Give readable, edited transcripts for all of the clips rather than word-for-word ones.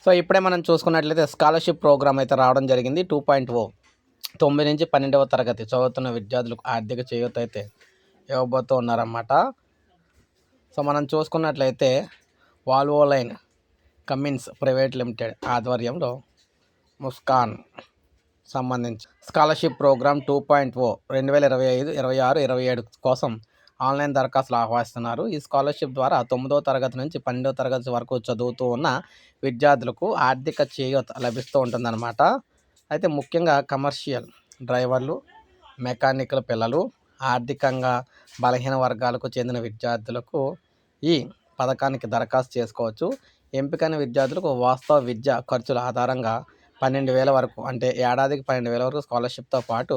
So ఇప్పుడే మనం చూసుకున్నట్లయితే స్కాలర్షిప్ ప్రోగ్రామ్ అయితే రావడం జరిగింది 2.0. 9 నుంచి 12వ తరగతి చదువుతున్న విద్యార్థులకు ఆర్థిక చేయూత అయితే ఇవ్వబోతూ ఉన్నారన్నమాట. సో మనం చూసుకున్నట్లయితే Volvo line Cummins private limited ఆధ్వర్యంలో ముస్కాన్ సంబంధించి స్కాలర్షిప్ ప్రోగ్రామ్ 2.0 2025, 26, 27 కోసం ఆన్లైన్ దరఖాస్తులు ఆహ్వానిస్తున్నారు. ఈ స్కాలర్షిప్ ద్వారా 9వ తరగతి నుంచి 12వ తరగతి వరకు చదువుతూ ఉన్న విద్యార్థులకు ఆర్థిక చేయూత లభిస్తూ ఉంటుందన్నమాట. అయితే ముఖ్యంగా కమర్షియల్ డ్రైవర్లు, మెకానికల్ పిల్లలు, ఆర్థికంగా బలహీన వర్గాలకు చెందిన విద్యార్థులకు ఈ పథకానికి దరఖాస్తు చేసుకోవచ్చు. ఎంపికైన విద్యార్థులకు వాస్తవ విద్యా ఖర్చుల ఆధారంగా 12,000 వరకు, అంటే ఏడాదికి 12,000 వరకు స్కాలర్షిప్తో పాటు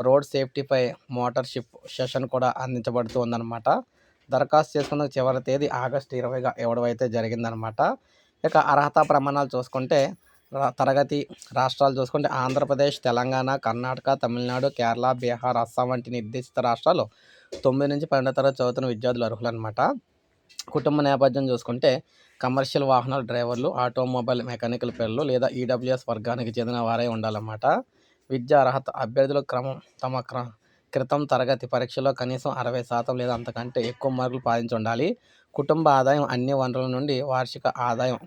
రోడ్ సేఫ్టీపై మోటార్షిప్ సెషన్ కూడా అందించబడుతూ ఉందన్నమాట. దరఖాస్తు చేసుకున్న చివరి తేదీ ఆగస్టు 20గా ఇవ్వడం అయితే జరిగిందనమాట. ఇక అర్హత ప్రమాణాలు చూసుకుంటే తరగతి రాష్ట్రాలు చూసుకుంటే ఆంధ్రప్రదేశ్, తెలంగాణ, కర్ణాటక, తమిళనాడు, కేరళ, బీహార్, అస్సాం వంటి నిర్దిష్ట రాష్ట్రాలు 9 నుంచి 12వ తరగతి చదువుతున్న విద్యార్థులు అర్హులన్నమాట. కుటుంబ నేపథ్యం చూసుకుంటే కమర్షియల్ వాహనాల డ్రైవర్లు, ఆటోమొబైల్ మెకానికల్ పిల్లలు లేదా ఈడబ్ల్యూఎస్ వర్గానికి చెందిన వారే ఉండాలన్నమాట. విద్యా అర్హత అభ్యర్థులు తమ క్రితం తరగతి పరీక్షలో కనీసం 60% లేదా అంతకంటే ఎక్కువ మార్కులు సాధించి ఉండాలి. కుటుంబ ఆదాయం అన్ని వనరుల నుండి వార్షిక ఆదాయం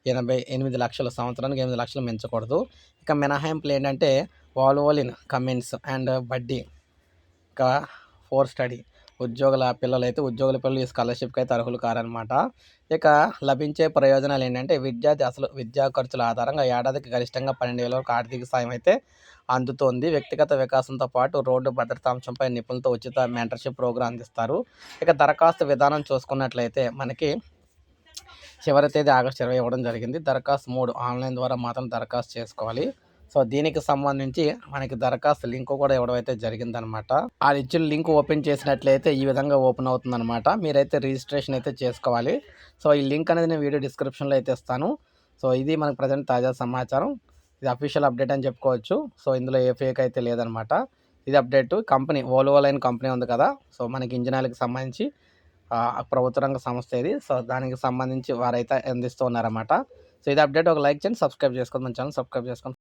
88 లక్షలు, సంవత్సరానికి 8 లక్షలు మించకూడదు. ఇక మినహాయింపులు ఏంటంటే వాల్వోలిన్ కమిన్స్ అండ్ బడ్డీ, ఇంకా ఫోర్ స్టడీ ఉద్యోగుల పిల్లలు ఈ స్కాలర్షిప్కి అయితే అర్హులు కారనమాట. ఇక లభించే ప్రయోజనాలు ఏంటంటే విద్యార్థి అసలు విద్యా ఖర్చుల ఆధారంగా ఏడాదికి గరిష్టంగా 12,000 వరకు ఆర్థిక సాయం అయితే అందుతోంది. వ్యక్తిగత వికాసంతో పాటు రోడ్డు భద్రతా అంశంపై నిపుణులతో ఉచిత మెంటర్షిప్ ప్రోగ్రాం అందిస్తారు. ఇక దరఖాస్తు విధానం చూసుకున్నట్లయితే మనకి చివరి తేదీ ఆగస్టు 20 ఇవ్వడం జరిగింది. దరఖాస్తు 3 ఆన్లైన్ ద్వారా మాత్రం దరఖాస్తు చేసుకోవాలి. సో దీనికి సంబంధించి మనకి దరఖాస్తు లింక్ కూడా ఇవ్వడం అయితే జరిగిందనమాట. ఆ ఇచ్చిన లింక్ ఓపెన్ చేసినట్లయితే ఈ విధంగా ఓపెన్ అవుతుందన్నమాట. మీరైతే రిజిస్ట్రేషన్ అయితే చేసుకోవాలి. సో ఈ లింక్ అనేది నేను వీడియో డిస్క్రిప్షన్లో అయితే ఇస్తాను. సో ఇది మనకు ప్రజెంట్ తాజా సమాచారం. ఇది అఫీషియల్ అప్డేట్ అని చెప్పుకోవచ్చు. సో ఇందులో ఏ ఫేక్ అయితే లేదనమాట. ఇది update. Company Volvo line company ఉంది కదా, సో మనకి ఇంజిన్ ఆయిల్కి సంబంధించి ప్రభుత్వ రంగ సంస్థ ఇది. సో దానికి సంబంధించి వారైతే అందిస్తూ ఉన్నారన్నమాట. సో ఇది అప్డేట్. ఒక లైక్ చేయండి, సబ్స్క్రైబ్ చేసుకోండి, మన ఛానల్ సబ్స్క్రైబ్ చేసుకోండి.